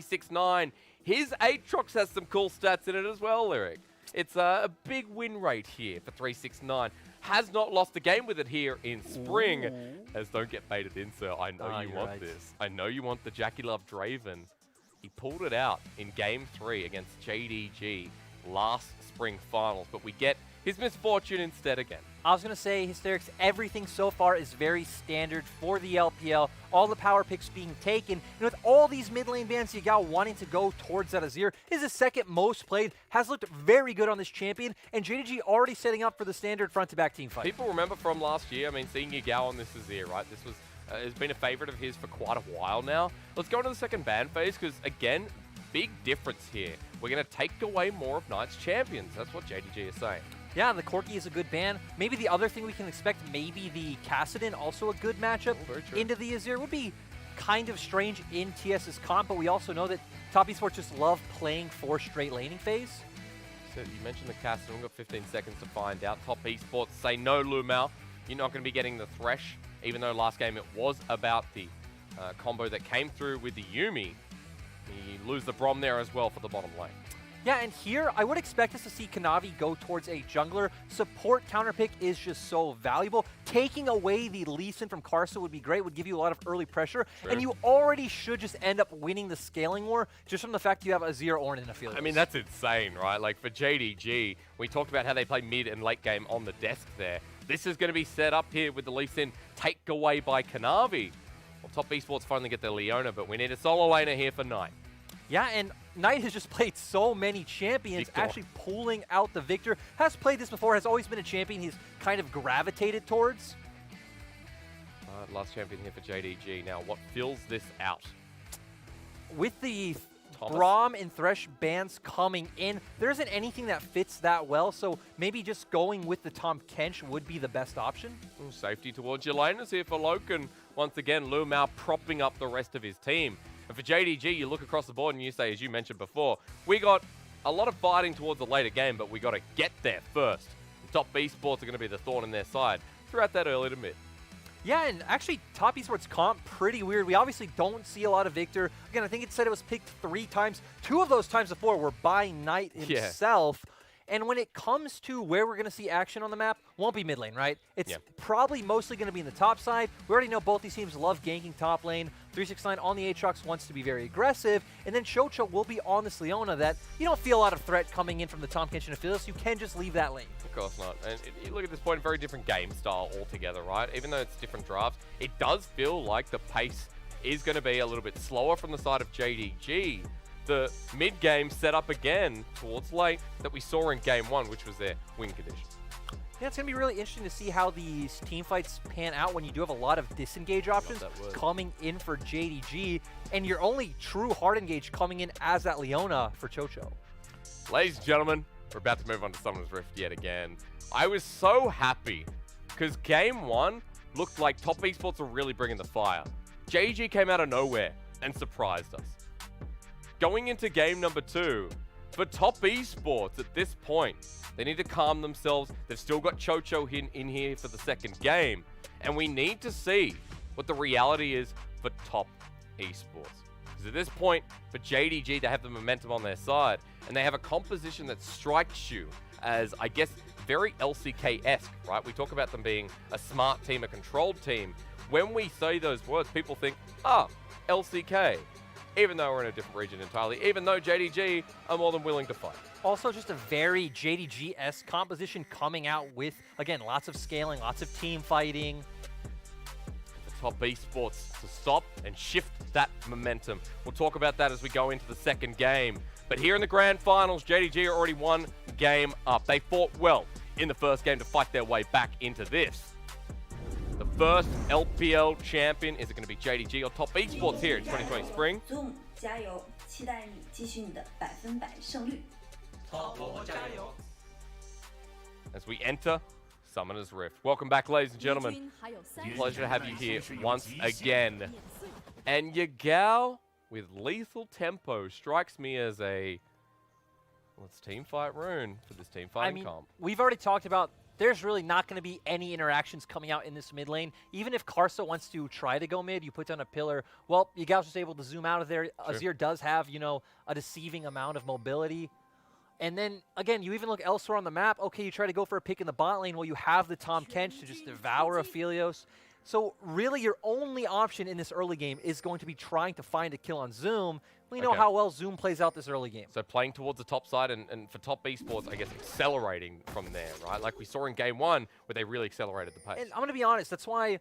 369. His Aatrox has some cool stats in it as well, Lyric. It's a big win rate here for 369. Has not lost a game with it here in spring. Ooh. As don't get baited in, sir. I know you want this. I know you want the Jackie Love Draven. He pulled it out in Game 3 against JDG last spring finals, but we get his misfortune instead again. I was going to say, Hysterics, everything so far is very standard for the LPL. All the power picks being taken. And with all these mid lane bans, Yagao wanting to go towards that Azir is the second most played, has looked very good on this champion, and JDG already setting up for the standard front-to-back team fight. People remember from last year, I mean, seeing Yagao on this Azir, right? This was has been a favorite of his for quite a while now. Let's go into the second ban phase, because, again, big difference here. We're going to take away more of Knight's champions. That's what JDG is saying. Yeah, and the Corki is a good ban. Maybe the other thing we can expect, maybe the Kassadin, also a good matchup into the Azir. Would be kind of strange in TS's comp, but we also know that top esports just love playing 4 straight laning phase. So you mentioned the Kassadin. We've got 15 seconds to find out. Top esports say no, Lumao. You're not going to be getting the Thresh, even though last game it was about the combo that came through with the Yuumi. You lose the Brom there as well for the bottom lane. Yeah, and here, I would expect us to see Kanavi go towards a jungler. Support counter pick is just so valuable. Taking away the Lee Sin from Karsa would be great, would give you a lot of early pressure. Sure. And you already should just end up winning the scaling war just from the fact you have Azir, Ornn, and Aphelios. I mean, that's insane, right? Like, for JDG, we talked about how they play mid and late game on the desk there. This is going to be set up here with the Lee Sin take away by Kanavi. Well, top esports finally get their Leona, but we need a solo laner here for Knight. Yeah, and Knight has just played so many champions, actually pulling out the Victor. Has played this before, has always been a champion he's kind of gravitated towards. Last champion here for JDG. Now, what fills this out? With the Braum and Thresh bans coming in, there isn't anything that fits that well, so maybe just going with the Tahm Kench would be the best option. Safety towards your laners here for Loken. Once again, Lumao propping up the rest of his team. And for JDG, you look across the board and you say, as you mentioned before, we got a lot of fighting towards the later game, but we got to get there first. The top esports are going to be the thorn in their side throughout that early to mid. Yeah, and actually, top esports comp, pretty weird. We obviously don't see a lot of Victor. Again, I think it said it was picked 3 times. 2 of those times before were by Knight himself. Yeah. And when it comes to where we're going to see action on the map, won't be mid lane, right? It's probably mostly going to be in the top side. We already know both these teams love ganking top lane. 369 on the Aatrox wants to be very aggressive. And then Chocho will be on this Leona that you don't feel a lot of threat coming in from the Tahm Kench and Aphelios. You can just leave that lane. Of course not. And you look at this point, very different game style altogether, right? Even though it's different drafts, it does feel like the pace is going to be a little bit slower from the side of JDG. The mid-game set up again towards late that we saw in Game 1, which was their win condition. Yeah, it's going to be really interesting to see how these team fights pan out when you do have a lot of disengage options coming in for JDG, and your only true hard engage coming in as that Leona for Chocho. Ladies and gentlemen, we're about to move on to Summoner's Rift yet again. I was so happy because Game 1 looked like top esports were really bringing the fire. JDG came out of nowhere and surprised us. Going into game number 2, for top esports at this point, they need to calm themselves. They've still got Chocho in here for the second game. And we need to see what the reality is for top esports. Because at this point, for JDG, they have the momentum on their side. And they have a composition that strikes you as, I guess, very LCK-esque, right? We talk about them being a smart team, a controlled team. When we say those words, people think, LCK. Even though we're in a different region entirely, even though JDG are more than willing to fight. Also, just a very JDG-esque composition coming out with, again, lots of scaling, lots of team fighting. The top esports to stop and shift that momentum. We'll talk about that as we go into the second game. But here in the grand finals, JDG are already 1 game up. They fought well in the first game to fight their way back into this. The first LPL champion, is it going to be JDG or top esports here in 2020 spring? As we enter Summoner's Rift. Welcome back, ladies and gentlemen. Pleasure to have you here once again. And Yagao with lethal tempo strikes me as a... Let's team fight rune for this team fighting comp. We've already talked about there's really not going to be any interactions coming out in this mid lane. Even if Karsa wants to try to go mid, you put down a pillar, well, Yagao's just able to zoom out of there. Sure. Azir does have, you know, a deceiving amount of mobility. And then, again, you even look elsewhere on the map. Okay, you try to go for a pick in the bot lane. Well, you have the Tahm Kench to just devour Aphelios. So really your only option in this early game is going to be trying to find a kill on Zoom. We know how well Zoom plays out this early game. So playing towards the top side and for top esports, I guess, accelerating from there, right? Like we saw in game 1 where they really accelerated the pace. And I'm going to be honest, that's why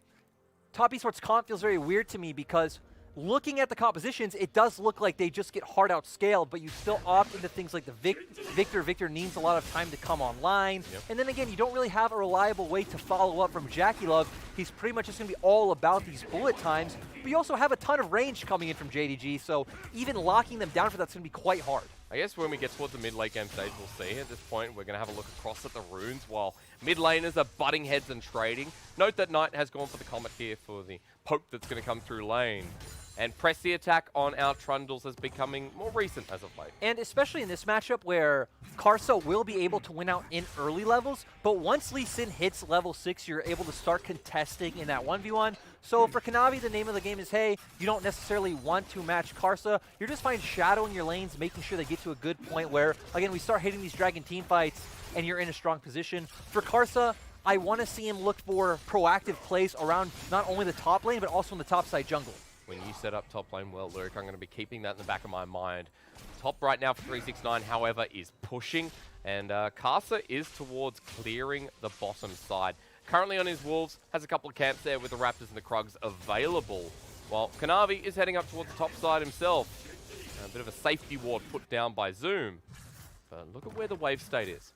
top esports comp feels very weird to me, because looking at the compositions, it does look like they just get hard outscaled, but you still opt into things like the Victor. Victor needs a lot of time to come online. Yep. And then again, you don't really have a reliable way to follow up from Jackie Love. He's pretty much just going to be all about these bullet times. But you also have a ton of range coming in from JDG, so even locking them down for that's going to be quite hard. I guess when we get towards the mid-late game stage, we'll see. At this point, we're going to have a look across at the runes while mid-laners are butting heads and trading. Note that Knight has gone for the Comet here for the poke that's going to come through lane. And press the attack on our Trundles is becoming more recent as of late. And especially in this matchup where Karsa will be able to win out in early levels, but once Lee Sin hits level 6, you're able to start contesting in that 1v1. So for Kanavi, the name of the game is, hey, you don't necessarily want to match Karsa. You're just fine shadowing your lanes, making sure they get to a good point where, again, we start hitting these Dragon team fights and you're in a strong position. For Karsa, I want to see him look for proactive plays around not only the top lane, but also in the top side jungle. When you set up top lane well, Lyric, I'm going to be keeping that in the back of my mind. Top right now for 369, however, is pushing, and Karsa is towards clearing the bottom side. Currently on his Wolves, has a couple of camps there with the Raptors and the Krugs available, while Kanavi is heading up towards the top side himself. A bit of a safety ward put down by Zoom, but look at where the wave state is.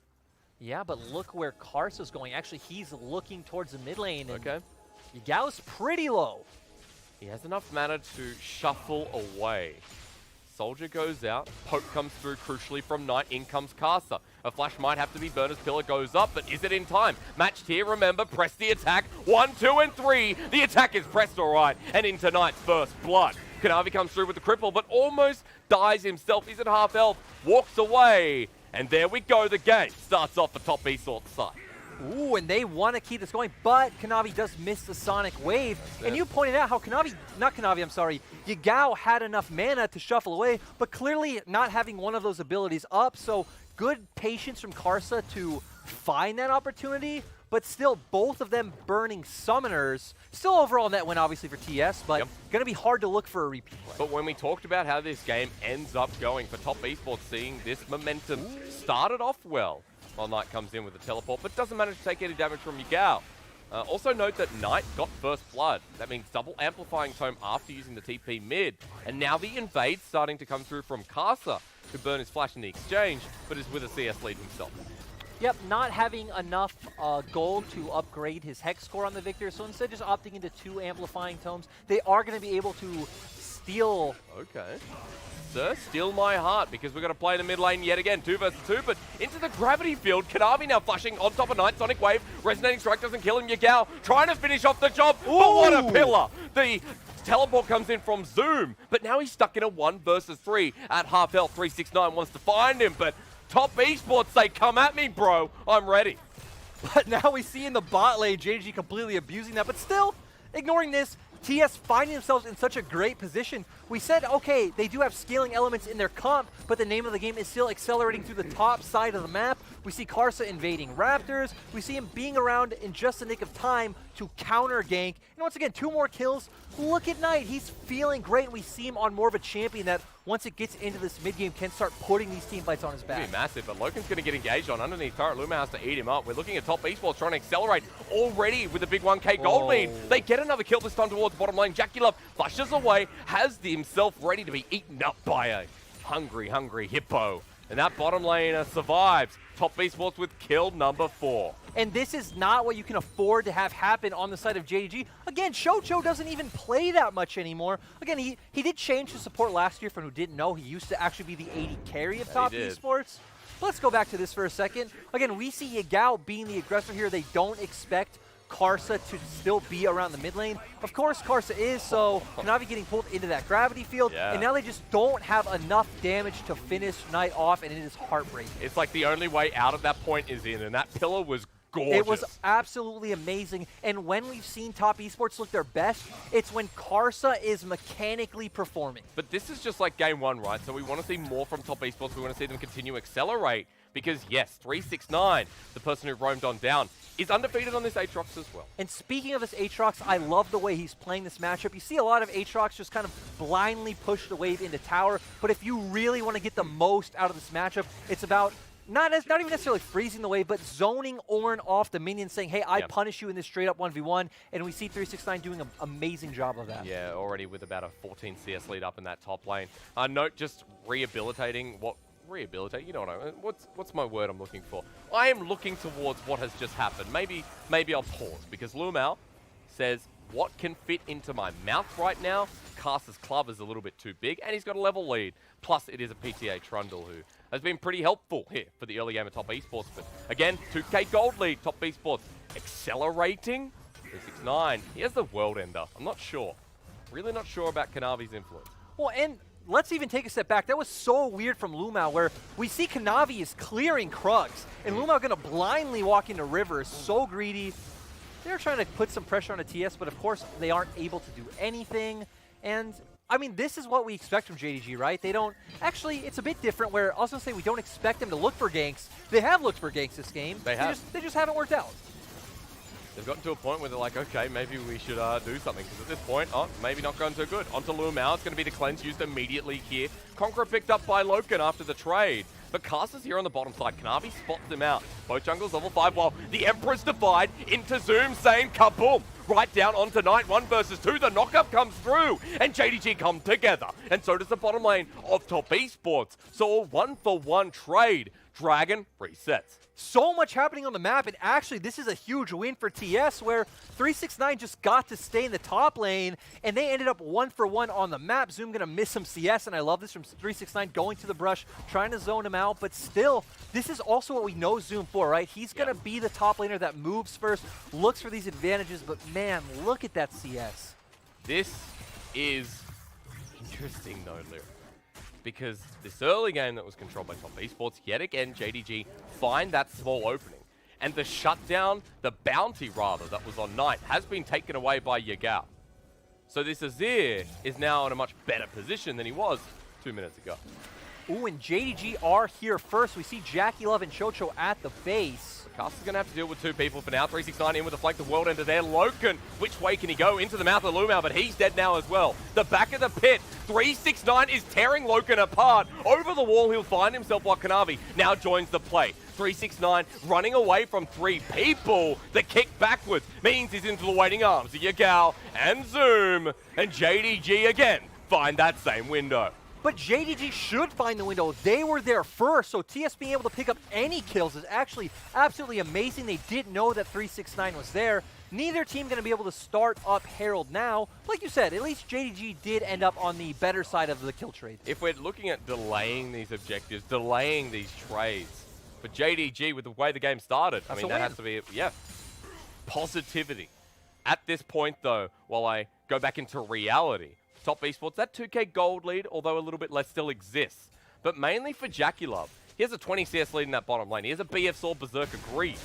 Yeah, but look where Karsa's going. Actually, he's looking towards the mid lane. Okay. Yagao's pretty low. He has enough mana to shuffle away. Soldier goes out, poke comes through crucially from Knight, in comes Karsa. A flash might have to be Burner's pillar goes up, but is it in time? Matched here, remember, press the attack. 1, 2, and 3. The attack is pressed all right, and into Knight's first blood. Kanavi comes through with the cripple, but almost dies himself. He's at half health, walks away, and there we go. The game starts off the top esports side. Ooh, and they want to keep this going, but Kanavi does miss the Sonic Wave. And you pointed out how Yagao had enough mana to shuffle away, but clearly not having one of those abilities up. So good patience from Karsa to find that opportunity, but still both of them burning summoners. Still overall net win obviously for TES, but going to be hard to look for a repeat play. But when we talked about how this game ends up going for top esports, seeing this momentum started off well. While Knight comes in with a teleport, but doesn't manage to take any damage from Yagao. Also note that Knight got first blood. That means double amplifying tome after using the TP mid. And now the invade's starting to come through from Karsa, who burned his flash in the exchange, but is with a CS lead himself. Yep, not having enough gold to upgrade his hex score on the Victor, so instead just opting into 2 amplifying tomes. They are going to be able to steal... Okay. Sir, steal my heart, because we're going to play in the mid lane yet again, 2 versus 2, but into the gravity field. Kanavi now flashing on top of Knight, Sonic Wave, Resonating Strike doesn't kill him. Yagao trying to finish off the job, but what a pillar! The teleport comes in from Zoom, but now he's stuck in a 1 versus 3 at half health. 369 wants to find him, but top esports say, come at me, bro, I'm ready. But now we see in the bot lane, JDG completely abusing that, but still, ignoring this, TES finding themselves in such a great position. We said, okay, they do have scaling elements in their comp, but the name of the game is still accelerating through the top side of the map. We see Karsa invading Raptors. We see him being around in just the nick of time to counter gank. And once again, 2 more kills. Look at Knight. He's feeling great. We see him on more of a champion that once it gets into this mid-game can start putting these team fights on his back. It's going to be massive, but Loken's going to get engaged on underneath turret. Luma has to eat him up. We're looking at top esports trying to accelerate already with a big 1k gold lead. They get another kill this time towards bottom lane. Jackie Love flushes away, has himself ready to be eaten up by a hungry hippo. And that bottom laner survives. Top esports with kill number 4. And this is not what you can afford to have happen on the side of JDG. Again, Shocho doesn't even play that much anymore. Again, he did change his support last year. For who didn't know, he used to actually be the AD carry of top esports. Let's go back to this for a second. Again, we see Yagao being the aggressor here. They don't expect Karsa to still be around the mid lane. Of course, Karsa is, so Kanavi getting pulled into that gravity field, and now they just don't have enough damage to finish Knight off, and it is heartbreaking. It's like the only way out of that point is in, and that pillar was gorgeous. It was absolutely amazing. And when we've seen top esports look their best, it's when Karsa is mechanically performing. But this is just like game one, right? So we want to see more from top esports. We want to see them continue to accelerate. Because yes, 369, the person who roamed on down, is undefeated on this Aatrox as well. And speaking of this Aatrox, I love the way he's playing this matchup. You see a lot of Aatrox just kind of blindly push the wave into tower, but if you really want to get the most out of this matchup, it's about not even necessarily freezing the wave, but zoning Ornn off the minion, saying, hey, I punish you in this straight up 1v1, and we see 369 doing an amazing job of that. Yeah, already with about a 14 CS lead up in that top lane. Note just rehabilitating what... Rehabilitate, you know what I mean. What's my word I'm looking for? I am looking towards what has just happened. Maybe I'll pause, because Lumao says, what can fit into my mouth right now? Karsa's club is a little bit too big, and he's got a level lead. Plus, it is a PTA Trundle who has been pretty helpful here for the early game of top esports. But again, 2K gold lead, top esports accelerating. 369, he has the world ender. I'm not sure. Really not sure about Kanavi's influence. Well, and let's even take a step back. That was so weird from Lumao, where we see Kanavi is clearing Krugs, and Lumao going to blindly walk into River. So greedy. They're trying to put some pressure on a TS, but of course they aren't able to do anything. And I mean, this is what we expect from JDG, right? They don't... Actually, it's a bit different, where I was going to say we don't expect them to look for ganks. They have looked for ganks this game. They just haven't worked out. They've gotten to a point where they're like, okay, maybe we should do something. Because at this point, maybe not going too good. Onto Lumao, it's going to be the cleanse used immediately here. Conqueror picked up by Loken after the trade. But Karsa's here on the bottom side. Kanavi spots him out. Both jungles level 5 while the Emperor's divide into Zoom saying kaboom. Right down onto Knight, 1 versus 2. The knockup comes through, and JDG come together. And so does the bottom lane of top esports. So a 1-for-1 trade. Dragon resets. So much happening on the map, and actually this is a huge win for TS, where 369 just got to stay in the top lane, and they ended up 1-for-1 on the map. Zoom gonna miss some CS, and I love this from 369 going to the brush, trying to zone him out, but still, this is also what we know Zoom for, right? He's gonna be the top laner that moves first, looks for these advantages, but man, look at that CS. This is interesting though, Lyric. Because this early game that was controlled by top esports, yet again, JDG find that small opening. And the shutdown, the bounty rather, that was on Knight has been taken away by Yagao. So this Azir is now in a much better position than he was 2 minutes ago. Ooh, and JDG are here first. We see Jackie Love and Chocho at the base. Karsa's going to have to deal with 2 people for now. 369 in with the flank, the world ender there. Loken, which way can he go? Into the mouth of Lumao, but he's dead now as well. The back of the pit. 369 is tearing Loken apart. Over the wall, he'll find himself while Kanavi now joins the play. 369 running away from 3 people. The kick backwards means he's into the waiting arms of Yagao and Zoom. And JDG again find that same window. But JDG should find the window. They were there first, so TS being able to pick up any kills is actually absolutely amazing. They didn't know that 369 was there. Neither team going to be able to start up Herald now. Like you said, at least JDG did end up on the better side of the kill trade. If we're looking at delaying these objectives, delaying these trades, for JDG with the way the game started, I mean, that has to be, positivity. At this point, though, while I go back into reality, top esports, that 2K gold lead, although a little bit less, still exists. But mainly for Jackie Love. He has a 20 CS lead in that bottom lane. He has a BF Sword Berserker Greed.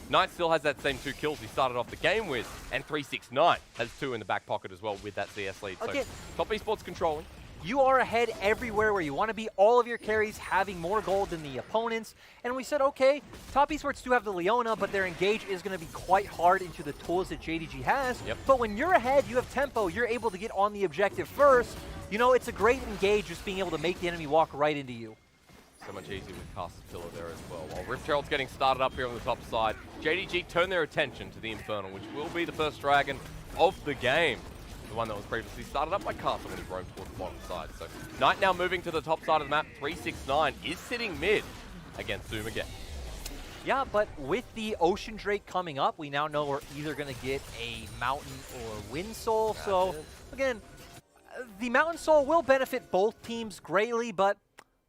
Knight still has that same 2 kills he started off the game with, and 369 has 2 in the back pocket as well with that CS lead. Okay. So top esports controlling. You are ahead everywhere where you want to be. All of your carries having more gold than the opponents. And we said, okay, top esports do have the Leona, but their engage is going to be quite hard into the tools that JDG has. Yep. But when you're ahead, you have tempo, you're able to get on the objective first. You know, it's a great engage just being able to make the enemy walk right into you. So much easier with Caster's Pillar there as well. While Rift Herald's getting started up here on the top side, JDG turn their attention to the Infernal, which will be the first dragon of the game. The one that was previously started up by Caster when he roamed towards the bottom side. So Knight now moving to the top side of the map. 369 is sitting mid against Zoom again. Yeah, but with the Ocean Drake coming up, we now know we're either going to get a Mountain or Wind Soul. So again, the Mountain Soul will benefit both teams greatly, but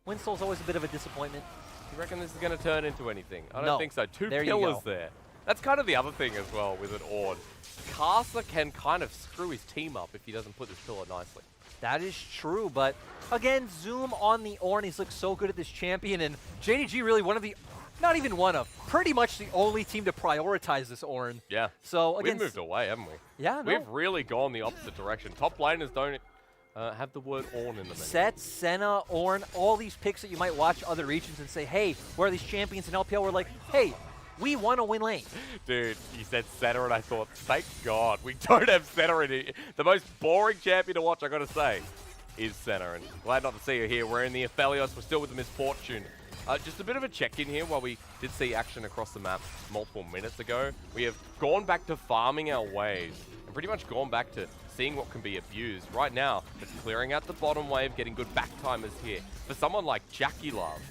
Wind Soul's always a bit of a disappointment. Do you reckon this is going to turn into anything? I don't No. think so. 2 There you pillars go. there. That's kind of the other thing as well with an Ord. Caster can kind of screw his team up if he doesn't put this pillar nicely. That is true, but again, Zoom on the Ornn. He's looked so good at this champion, and JDG really one of the not even one of, pretty much the only team to prioritize this Ornn. Yeah. So again, we've moved away, haven't we? Yeah, no. We've really gone the opposite direction. Top laners don't have the word Ornn in them. Set, Senna, Ornn, all these picks that you might watch other regions and say, hey, where are these champions in LPL? We're like, hey, we want to win lane. Dude, you said Senna and I thought, thank God, we don't have Senna in here. The most boring champion to watch, I gotta say, is Senna. And glad not to see her here. We're in the Aphelios, we're still with the Misfortune. Just a bit of a check-in here while we did see action across the map multiple minutes ago. We have gone back to farming our waves and pretty much gone back to seeing what can be abused. Right now, it's clearing out the bottom wave, getting good back timers here. For someone like Jackie Love,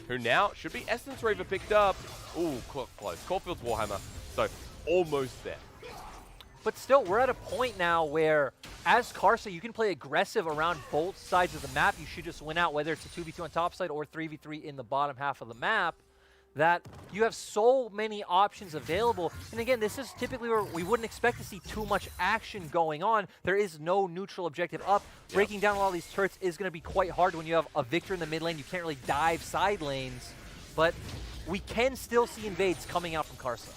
who now should be Essence Reaver picked up. Ooh, close. Caulfield's Warhammer, so almost there. But still, we're at a point now where, as Karsa, you can play aggressive around both sides of the map. You should just win out, whether it's a 2v2 on top side or 3v3 in the bottom half of the map, that you have so many options available. And again, this is typically where we wouldn't expect to see too much action going on. There is no neutral objective up. Breaking down a lot of these turrets is going to be quite hard when you have a Victor in the mid lane. You can't really dive side lanes, but we can still see invades coming out from Karsa.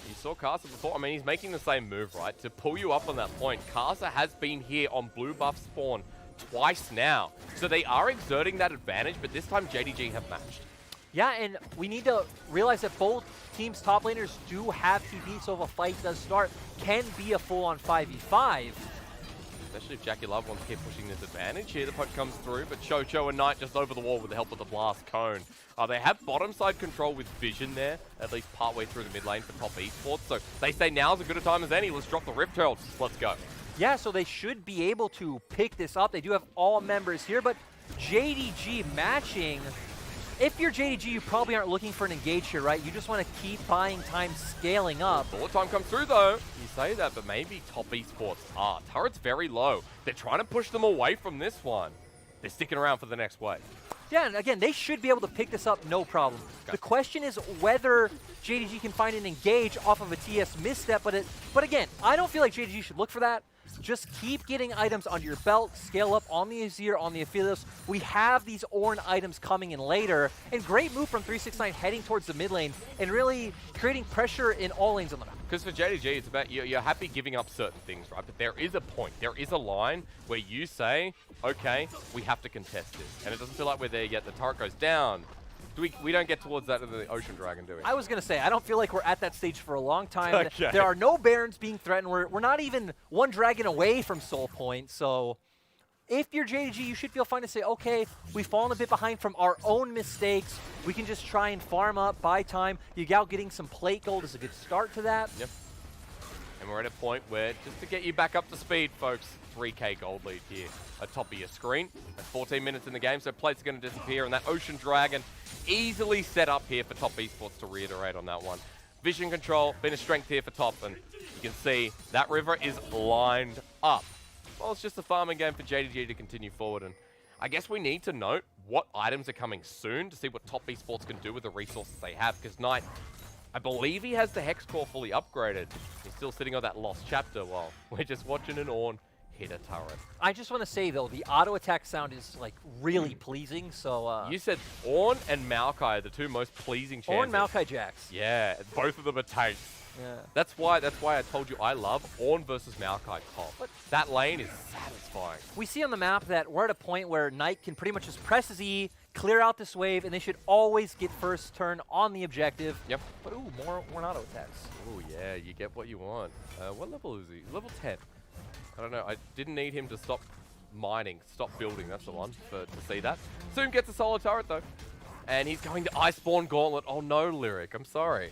You saw Karsa before. I mean, he's making the same move, right? To pull you up on that point. Karsa has been here on blue buff spawn twice now. So they are exerting that advantage, but this time JDG have matched. Yeah, and we need to realize that both teams' top laners do have TP, so if a fight does start, can be a full-on 5v5. Especially if Jackie Love wants to keep pushing this advantage here. The poke comes through, but Chocho and Knight just over the wall with the help of the Blast Cone. They have bottom side control with Vision there, at least partway through the mid lane for top esports. So they say now's as good a time as any. Let's drop the Rift Herald. Let's go. Yeah, so they should be able to pick this up. They do have all members here, but JDG matching. If you're JDG, you probably aren't looking for an engage here, right? You just want to keep buying time, scaling up. Bullet time comes through, though. You say that, but maybe top esports are. Turret's very low. They're trying to push them away from this one. They're sticking around for the next wave. Yeah, and again, they should be able to pick this up, no problem. Okay. The question is whether JDG can find an engage off of a TS misstep, but again, I don't feel like JDG should look for that. Just keep getting items under your belt, scale up on the Azir, on the Aphelios. We have these Ornn items coming in later, and great move from 369 heading towards the mid lane and really creating pressure in all lanes on the map. Because for JDG, it's about you're happy giving up certain things, right? But there is a point, there is a line where you say, okay, we have to contest this. And it doesn't feel like we're there yet. The turret goes down. We don't get towards that in the Ocean Dragon, do we? I was going to say, I don't feel like we're at that stage for a long time. Okay. There are no Barons being threatened. We're not even one dragon away from Soul Point. So if you're JDG, you should feel fine to say, okay, we've fallen a bit behind from our own mistakes. We can just try and farm up, buy time. Yagao getting some plate gold is a good start to that. Yep. And we're at a point where, just to get you back up to speed, folks, 3k gold lead here atop of your screen. That's 14 minutes in the game, so plates are going to disappear, and that Ocean Dragon easily set up here for top esports, to reiterate on that one. Vision control, been a strength here for top, and you can see that river is lined up. Well, it's just a farming game for JDG to continue forward, and I guess we need to note what items are coming soon to see what top esports can do with the resources they have, because Knight, I believe he has the Hex Core fully upgraded. He's still sitting on that lost chapter while we're just watching an Ornn hit a turret. I just want to say, though, the auto attack sound is like really pleasing. So you said Ornn and Maokai are the two most pleasing champions. Ornn, Maokai, Jax. Yeah, both of them are tanks. Yeah. That's why I told you I love Ornn versus Maokai top. But that lane is satisfying. We see on the map that we're at a point where Knight can pretty much just press his E, clear out this wave, and they should always get first turn on the objective. Yep. But ooh, more auto attacks. Ooh, yeah, you get what you want. What level is he? Level 10. I don't know. I didn't need him to stop mining, stop building. That's the one to see that. Soon gets a solo turret, though. And he's going to Iceborne Gauntlet. Oh, no, Lyric. I'm sorry.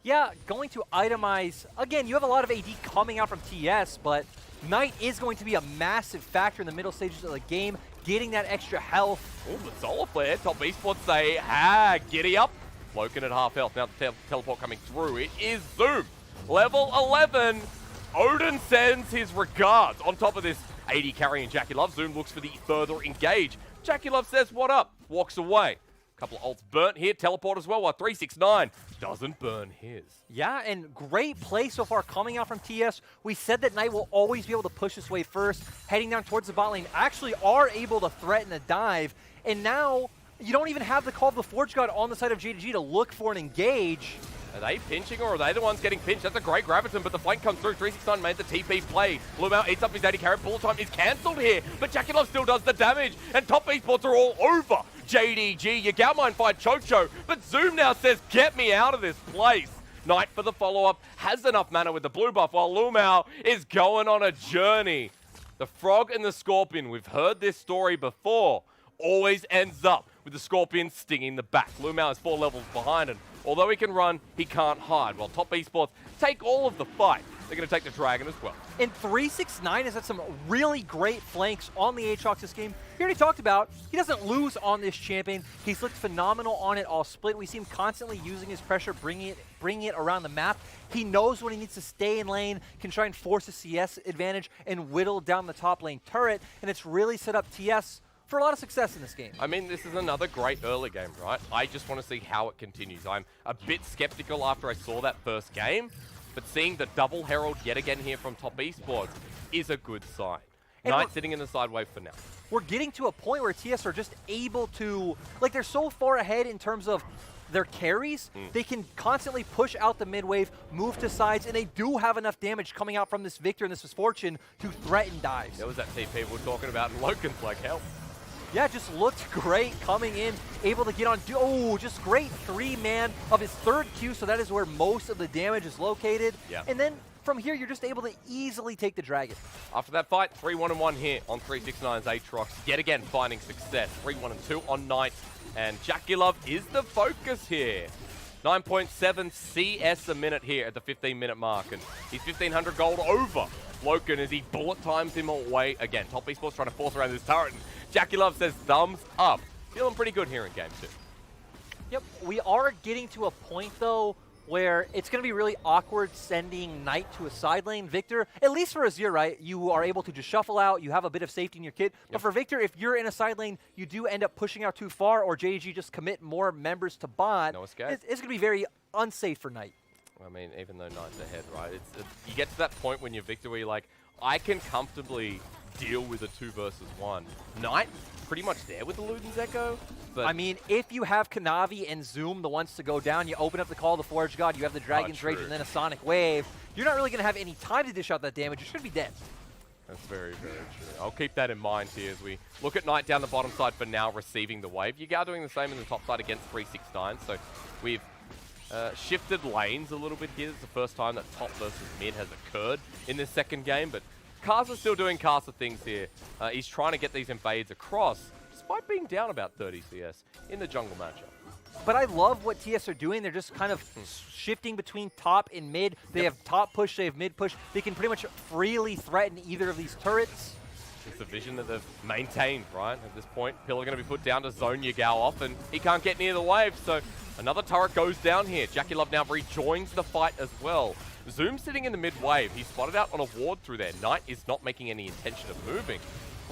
Yeah, going to itemize. Again, you have a lot of AD coming out from TES, but Knight is going to be a massive factor in the middle stages of the game, getting that extra health. Oh, the Solar Flare. Top esports say, giddy up. Loken at half health. Now the teleport coming through. It is Zoom. Level 11. Odin sends his regards. On top of this, AD carrying Jackie Love. Zoom looks for the further engage. Jackie Love says, what up? Walks away. Couple of ults burnt here. Teleport as well, while 369 doesn't burn his. Yeah, and great play so far coming out from TS. We said that Knight will always be able to push this wave first. Heading down towards the bot lane, actually are able to threaten a dive. And now, You don't even have the call of the Forge God on the side of JDG to look for an engage. Are they pinching or are they the ones getting pinched? That's a great Graviton, but the flank comes through. 369 made the TP play. Blumau eats up his 80 carry. Bullet time is cancelled here, but Jackie still does the damage, and top esports are all over JDG. Yagao might find Chocho, but Zoom now says, get me out of this place. Knight for the follow-up has enough mana with the blue buff, while Lumao is going on a journey. The Frog and the Scorpion, we've heard this story before, always ends up with the Scorpion stinging the back. Lumao is 4 levels behind, and although he can run, he can't hide. While top esports take all of the fight, they're going to take the Dragon as well. And 369 has had some really great flanks on the Aatrox this game. He already talked about, he doesn't lose on this champion. He's looked phenomenal on it all split. We see him constantly using his pressure, bringing it around the map. He knows when he needs to stay in lane, can try and force a CS advantage and whittle down the top lane turret. And it's really set up TS for a lot of success in this game. I mean, this is another great early game, right? I just want to see how it continues. I'm a bit skeptical after I saw that first game, but seeing the double Herald yet again here from top esports is a good sign. And Knight sitting in the side wave for now. We're getting to a point where TS are just able to, like, they're so far ahead in terms of their carries, they can constantly push out the mid wave, move to sides, and they do have enough damage coming out from this Victor and this Misfortune to threaten dives. There was that TP we were talking about, and Logan's like, help. Yeah, just looked great coming in, able to get on. Oh, just great 3-man of his 3rd Q, so that is where most of the damage is located. Yeah. And then from here, you're just able to easily take the Dragon. After that fight, 3-1-1 here on 369's Aatrox. Yet again, finding success. 3-1-2 on Knight. And Jackie is the focus here. 9.7 CS a minute here at the 15-minute mark. And he's 1,500 gold over Loken as he bullet times him away again. Top esports trying to force around this turret. And Jackie says thumbs up. Feeling pretty good here in game 2. Yep, we are getting to a point, though, where it's going to be really awkward sending Knight to a side lane. Victor, at least for Azir, right, you are able to just shuffle out. You have a bit of safety in your kit. Yep. But for Victor, if you're in a side lane, you do end up pushing out too far, or JDG just commit more members to bot. No escape. It's going to be very unsafe for Knight. I mean, even though Knight's ahead, right, you get to that point when you're Victor where you're like, I can comfortably deal with a 2 versus 1. Knight, pretty much there with the Luden's Echo. But I mean, if you have Kanavi and Zoom, the ones to go down, you open up the Call of the Forge God, you have the Dragon's Rage, and then a Sonic Wave. You're not really going to have any time to dish out that damage. You're just going to be dead. That's very, very true. I'll keep that in mind here as we look at Knight down the bottom side for now, receiving the wave. Yagao doing the same in the top side against 369. So we've shifted lanes a little bit here. It's the first time that top versus mid has occurred in this second game, but Karsa's still doing Karsa things here. He's trying to get these invades across, despite being down about 30 CS in the jungle matchup. But I love what TS are doing. They're just kind of shifting between top and mid. They have top push, they have mid push. They can pretty much freely threaten either of these turrets. It's the vision that they've maintained, right? At this point, Pillar going to be put down to zone Yagao off, and he can't get near the wave, so another turret goes down here. Jackie now rejoins the fight as well. Zoom sitting in the mid wave. He's spotted out on a ward through there. Knight is not making any intention of moving.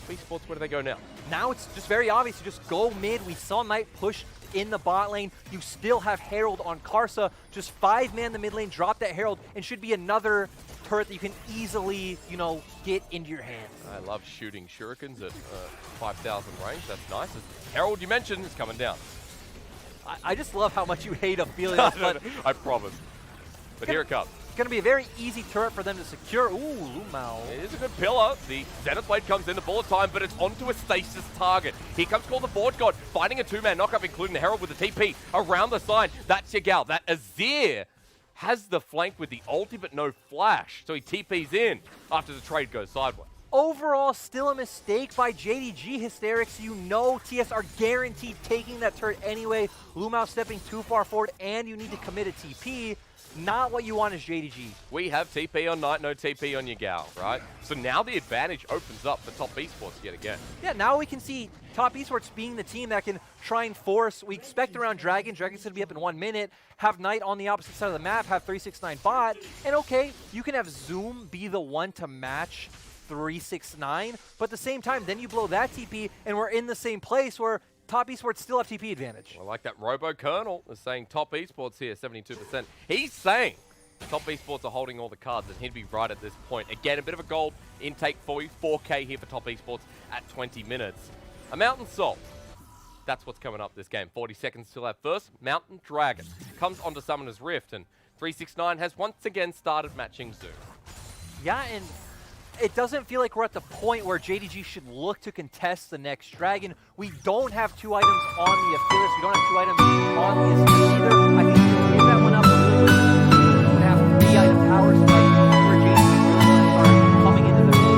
Esports, where do they go now? Now it's just very obvious. You just go mid. We saw Knight push in the bot lane. You still have Herald on Karsa. Just 5-man the mid lane. Drop that Herald, and should be another turret that you can easily, you know, get into your hands. I love shooting shurikens at 5,000 range. That's nice. Herald, you mentioned, is coming down. I just love how much you hate Aphelios, but I promise. But here it comes. It's going to be a very easy turret for them to secure. Ooh, Lumao. It is a good pillar. The Zenith Blade comes in, the bullet time, but it's onto a stasis target. Here comes Call the Forge God, finding a 2-man knockup, including the Herald with the TP around the side. That's Yagao. That Azir has the flank with the ulti, but no flash. So he TPs in after the trade goes sideways. Overall, still a mistake by JDG Hysterics. You know TS are guaranteed taking that turret anyway. Lumao stepping too far forward, and you need to commit a TP. Not what you want as JDG. We have TP on Knight, no TP on Yagao, right? So now the advantage opens up for top esports yet again. Yeah, now we can see top esports being the team that can try and force. We expect around Dragon. Dragon's going to be up in 1 minute. Have Knight on the opposite side of the map. Have 369 bot. And okay, you can have Zoom be the one to match 369. But at the same time, then you blow that TP, and we're in the same place where top esports still have TP advantage. I like that. Robo Colonel is saying top esports here, 72%. He's saying top esports are holding all the cards, and he'd be right at this point. Again, a bit of a gold intake for you. 4K here for top esports at 20 minutes. A Mountain Salt. That's what's coming up this game. 40 seconds till that first. Mountain Dragon comes onto Summoner's Rift, and 369 has once again started matching Zoom. Yeah, and it doesn't feel like we're at the point where JDG should look to contest the next Dragon. We don't have 2 items on the Achilles. We don't have 2 items on the Azir either. I think we'll give that one up. We're going to have 3 item power strike where JDG really start coming into the field.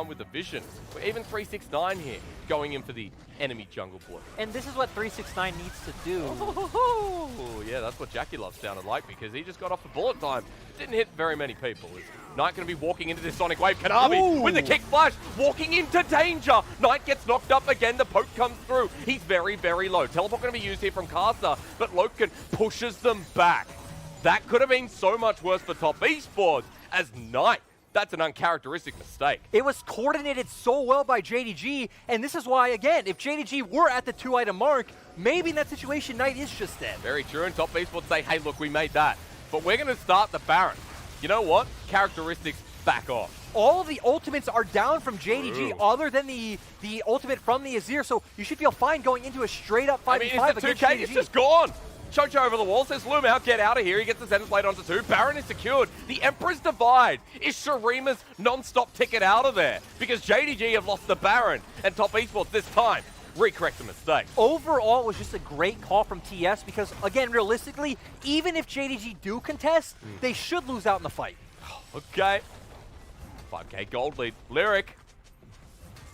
With the vision. We're even 369 here, going in for the enemy jungle board. And this is what 369 needs to do. Oh, yeah, that's what Jackie Love sounded like, because he just got off the bullet time. Didn't hit very many people. Is Knight going to be walking into this Sonic Wave? Kanavi with the kick flash, walking into danger. Knight gets knocked up again. The poke comes through. He's very, very low. Teleport going to be used here from Casa, but Loken pushes them back. That could have been so much worse for top Esports as Knight. That's an uncharacteristic mistake. It was coordinated so well by JDG, and this is why, again, if JDG were at the 2-item mark, maybe in that situation, Knight is just dead. Very true, and top Esports say, hey, look, we made that. But we're going to start the Baron. You know what? Characteristics back off. All of the ultimates are down from JDG other than the ultimate from the Azir, so you should feel fine going into a straight-up 5v5 against JDG. The 2K is just gone. Chocho over the wall, says Loom out, get out of here. He gets the Zenith Blade onto 2. Baron is secured. The Emperor's Divide is Shurima's non-stop ticket out of there because JDG have lost the Baron, and top Esports this time recorrect the mistake. Overall, it was just a great call from TS because, again, realistically, even if JDG do contest, they should lose out in the fight. Okay. 5k gold lead. Lyric.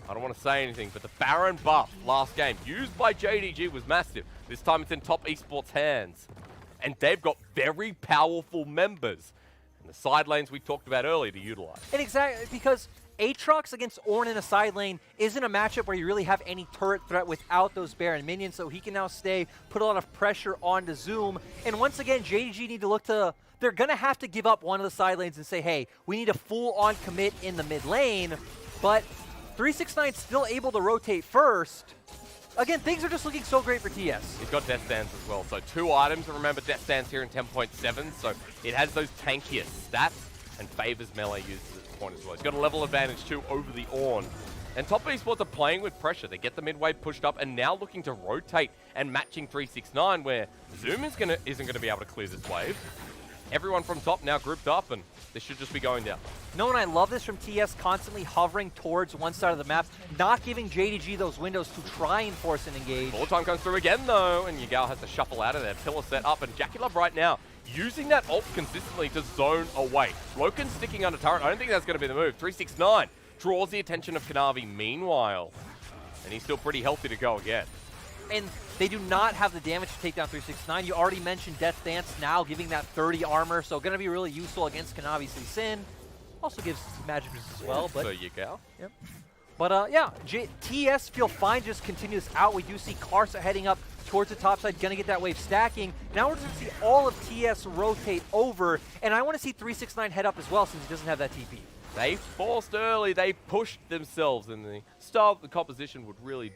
I don't want to say anything, but the Baron buff last game used by JDG was massive. This time it's in top Esports' hands. And they've got very powerful members in the side lanes we talked about earlier to utilize. And exactly, because Aatrox against Ornn in a side lane isn't a matchup where you really have any turret threat without those Baron minions, so he can now stay, put a lot of pressure onto Zoom. And once again, JDG need to look to... They're going to have to give up one of the side lanes and say, hey, we need a full-on commit in the mid lane, but 369 still able to rotate first. Again, things are just looking so great for TS. He's got Death Stands as well. So 2 items, and remember Death Stands here in 10.7, so it has those tankier stats and favors melee users at this point as well. He's got a level advantage too over the Ornn. And top Esports are playing with pressure. They get the mid wave pushed up and now looking to rotate and matching 369 where Zoom isn't going to be able to clear this wave. Everyone from top now grouped up, and this should just be going down. No, and I love this from TS, constantly hovering towards one side of the map, not giving JDG those windows to try and force an engage. Full time comes through again, though, and Yagao has to shuffle out of there. Pillar set up, and Jackie Love right now using that ult consistently to zone away. Loken sticking under turret. I don't think that's going to be the move. 369 draws the attention of Kanavi meanwhile, and he's still pretty healthy to go again. And they do not have the damage to take down 369. You already mentioned Death Dance now, giving that 30 armor, so going to be really useful against Kanavi's Sin. Also gives magic resist as well. But so you go. Yep. But yeah, TS feel fine, just continues out. We do see Karsa heading up towards the top side, going to get that wave stacking. Now we're going to see all of TS rotate over, and I want to see 369 head up as well since he doesn't have that TP. They forced early, they pushed themselves, and the style of the composition would really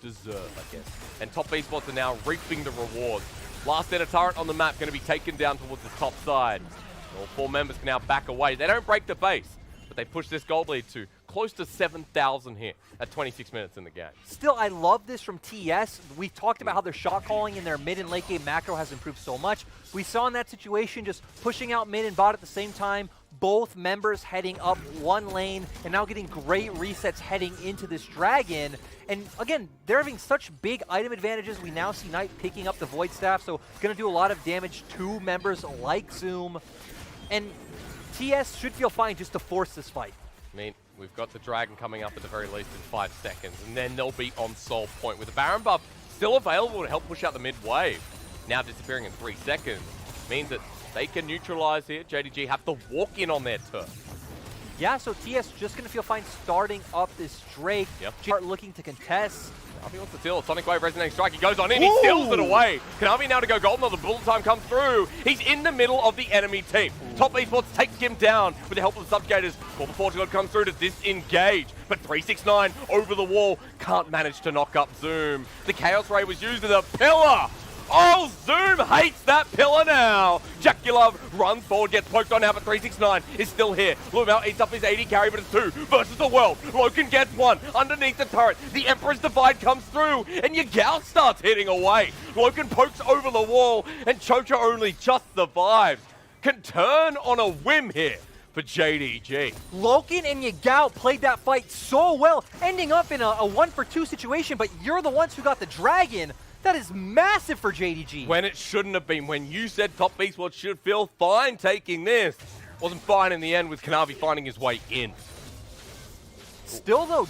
deserve, I guess. And Top Esports are now reaping the rewards. Last Enter turret on the map going to be taken down towards the top side. All 4 members can now back away. They don't break the base, but they push this gold lead to close to 7,000 here at 26 minutes in the game. Still, I love this from TES. We talked about how their shot calling in their mid and late game macro has improved so much. We saw in that situation just pushing out mid and bot at the same time, both members heading up one lane and now getting great resets heading into this dragon. And again, they're having such big item advantages. We now see Knight picking up the Void Staff, so going to do a lot of damage to members like Zoom. And TS should feel fine just to force this fight. I mean, we've got the Dragon coming up at the very least in 5 seconds, and then they'll be on Soul Point with the Baron buff still available to help push out the mid wave. Now disappearing in 3 seconds means that they can neutralize here. JDG have to walk in on their turf. Yeah, so TS just going to feel fine starting up this Drake. Yep. Start looking to contest. Kanavi wants to steal a Sonic Wave Resonating Strike. He goes on in, he steals it away. Kanavi now to go golden, the bullet time comes through. He's in the middle of the enemy team. Top Esports takes him down with the help of the Subjugators. Well, the Forge God comes through to disengage, but 369 over the wall can't manage to knock up Zoom. The Chaos Ray was used as a pillar. Oh, Zoom hates that pillar now. Jaculov runs forward, gets poked on now, but 369 is still here. Lumao eats up his 80 carry, but it's 2 versus the world. Loken gets 1 underneath the turret. The Emperor's Divide comes through, and Yagao starts hitting away. Loken pokes over the wall, and Chocha only just survives. Can turn on a whim here for JDG. Loken and Yagao played that fight so well, ending up in a 1-for-2 situation, but you're the ones who got the dragon. That is massive for JDG. When it shouldn't have been. When you said Top Esports should feel fine taking this. Wasn't fine in the end with Kanavi finding his way in. Still though,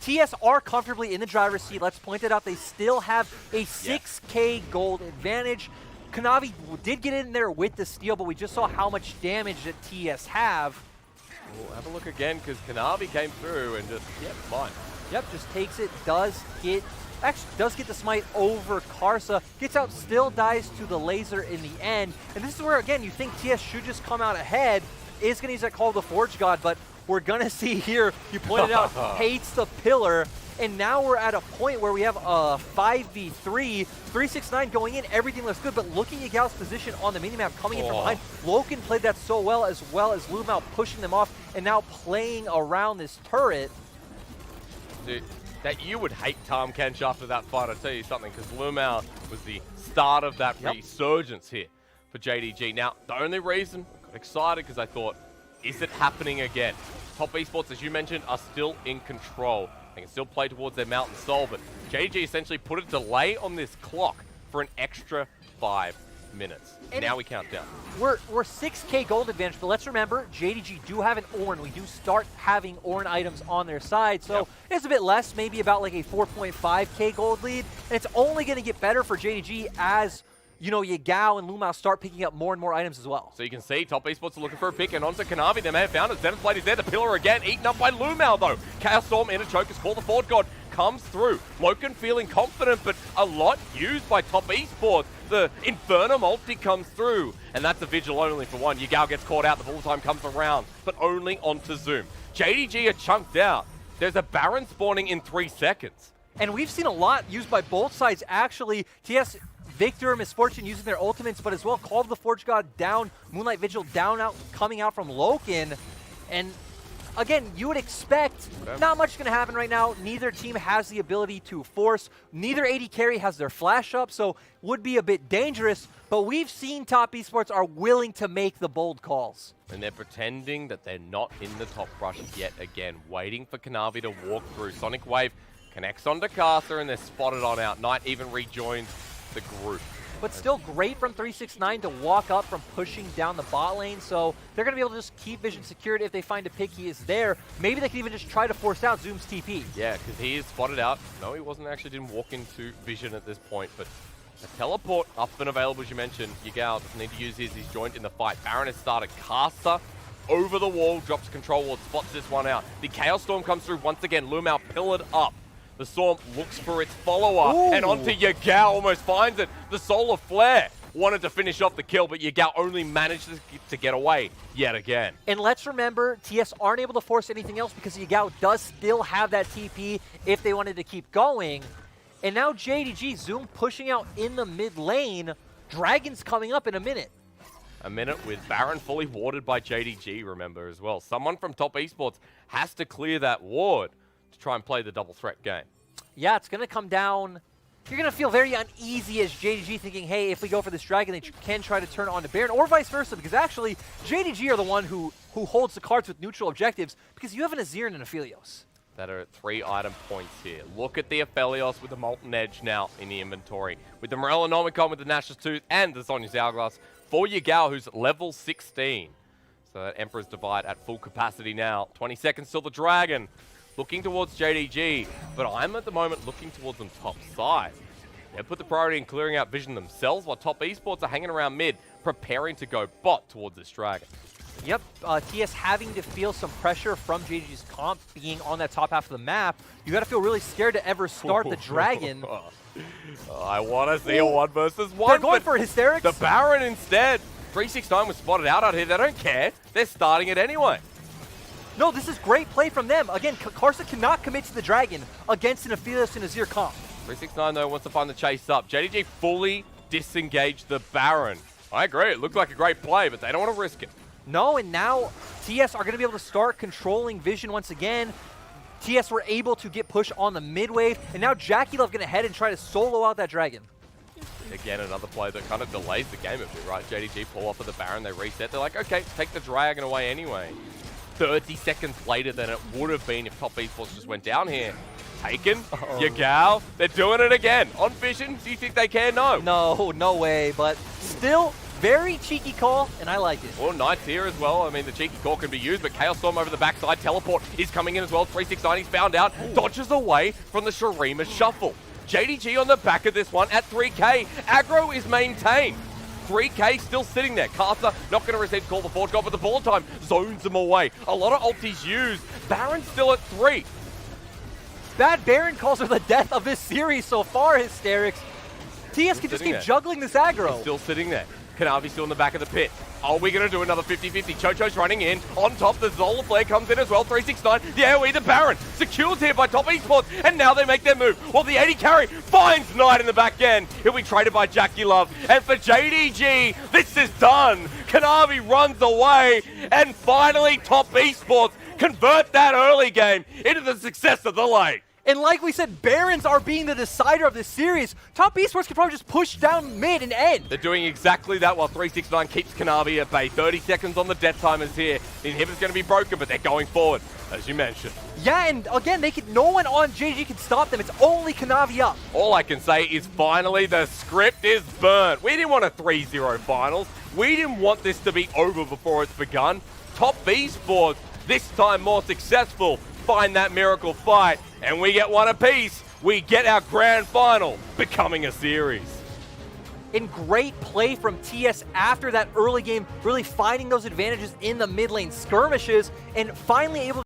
TS are comfortably in the driver's seat. Let's point it out. They still have a 6K gold advantage. Kanavi did get in there with the steal, but we just saw how much damage that TS have. We'll have a look again because Kanavi came through and just, fine. Yep, just takes it, does get the smite over Karsa, gets out, still dies to the laser in the end. And this is where, again, you think TS should just come out ahead, is going to use that Call of the Forge God, but we're going to see here, you pointed out, hates the pillar. And now we're at a point where we have a 5v3, 369 going in, everything looks good, but looking at Yagao's position on the minimap coming in from behind, Loken played that so well as Lumao pushing them off and now playing around this turret. Dude, that you would hate Tom Kench after that fight, I'll tell you something, because Lumao was the start of that resurgence here for JDG. Now, the only reason I got excited because I thought, is it happening again? Top Esports, as you mentioned, are still in control. They can still play towards their Mountain Soul, but JDG essentially put a delay on this clock for an extra 5 minutes. And now we count down. We're 6K gold advantage, but let's remember, JDG do have an Ornn. We do start having Ornn items on their side, so it's a bit less, maybe about like a 4.5K gold lead, and it's only going to get better for JDG as, you know, Yagao and Lumao start picking up more and more items as well. So you can see Top Esports are looking for a pick, and onto Kanavi, they may have found it. Zenith Blade is there, the pillar again, eaten up by Lumao though. Chaos Storm in a choke is called the Forge God, comes through. Loken feeling confident, but a lot used by Top Esports. The Infernum ulti comes through, and that's a vigil only for 1. Yagao gets caught out, the full time comes around, but only onto Zoom. JDG are chunked out. There's a Baron spawning in 3 seconds. And we've seen a lot used by both sides actually. TS Victor and Misfortune using their ultimates, but as well Call of the Forge God down, Moonlight Vigil down, coming out from Loken. And again, you would expect not much is going to happen right now. Neither team has the ability to force. Neither AD carry has their flash up, so would be a bit dangerous. But we've seen Top Esports are willing to make the bold calls. And they're pretending that they're not in the top rush yet again, waiting for Kanavi to walk through. Sonic Wave connects onto Caster, and they're spotted on out. Knight even rejoins the group. But still great from 369 to walk up from pushing down the bot lane, so they're going to be able to just keep Vision secured if they find a pick he is there. Maybe they can even just try to force out Zoom's TP. Yeah, because he is spotted out. No, he didn't walk into Vision at this point, but a teleport up and available, as you mentioned. Yagao doesn't need to use his joint in the fight. Baron has started. Caster over the wall, drops control ward, spots this one out. The Chaos Storm comes through once again. Lumao pillared up. The Storm looks for its follower, and onto Yagao, almost finds it. The Solar Flare wanted to finish off the kill, but Yagao only managed to get away yet again. And let's remember, TS aren't able to force anything else because Yagao does still have that TP if they wanted to keep going. And now JDG, Zoom pushing out in the mid lane. Dragon's coming up in a minute. A minute with Baron fully warded by JDG, remember, as well. Someone from Top Esports has to clear that ward to try and play the double threat game. Yeah, it's going to come down. You're going to feel very uneasy as JDG thinking, hey, if we go for this Dragon, they can try to turn it on to Baron, or vice versa, because actually, JDG are the one who holds the cards with neutral objectives, because you have an Azir and an Aphelios. That are 3 item points here. Look at the Aphelios with the Molten Edge now in the inventory. With the Morellonomicon with the Nash's Tooth and the Sonya's Hourglass for Yagao, who's level 16. So that Emperor's Divide at full capacity now. 20 seconds till the Dragon. Looking towards JDG, but I'm at the moment looking towards them top side. They put the priority in clearing out Vision themselves, while Top Esports are hanging around mid, preparing to go bot towards this Dragon. Yep, TS having to feel some pressure from JDG's comp being on that top half of the map. You got to feel really scared to ever start the Dragon. I want to see a 1 versus 1. They're going for Hysterics. The Baron instead. 369 was spotted out here. They don't care. They're starting it anyway. No, this is great play from them. Again, Karsa cannot commit to the Dragon against an Aphelios and Azir comp. 369 though wants to find the chase up. JDG fully disengaged the Baron. I agree. It looked like a great play, but they don't want to risk it. No, and now TS are going to be able to start controlling Vision once again. TS were able to get push on the mid wave, and now Jackie Love going to head and try to solo out that Dragon. Again, another play that kind of delays the game a bit, right? JDG pull off of the Baron, they reset. They're like, okay, take the Dragon away anyway. 30 seconds later than it would have been if Top Esports just went down here. Taken, Yagao, they're doing it again. On Vision, do you think they can? No. No, no way, but still very cheeky call, and I like it. Well, Knight's here as well. I mean, the cheeky call can be used, but Chaos Storm over the backside. Teleport is coming in as well. 369, he's found out. Dodges away from the Shurima shuffle. JDG on the back of this one at 3k. Aggro is maintained. 3k still sitting there. Karsa not going to receive call the Forge God, but the ball time zones him away. A lot of ultis used. Baron's still at 3. Bad Baron calls are the death of this series so far, Hysterics. TS can just keep juggling this aggro. He's still sitting there. Kanavi still in the back of the pit. Are we going to do another 50-50? Chocho's running in. On top, the Zola Flare comes in as well. 369. The AoE, the Baron. Secures here by Top Esports. And now they make their move. Well, the 80 carry finds Knight in the back end. He'll be traded by Jackie Love. And for JDG, this is done. Kanavi runs away. And finally, Top Esports convert that early game into the success of the late. And like we said, Barons are being the decider of this series. Top Esports could probably just push down mid and end. They're doing exactly that while 369 keeps Kanavi at bay. 30 seconds on the death timers here. The inhibitor's going to be broken, but they're going forward, as you mentioned. Yeah, and again, no one on JDG can stop them. It's only Kanavi up. All I can say is finally the script is burnt. We didn't want a 3-0 finals. We didn't want this to be over before it's begun. Top Esports, this time more successful, find that miracle fight, and we get one apiece. We get our grand final, becoming a series. In great play from TS after that early game, really finding those advantages in the mid lane skirmishes, and finally able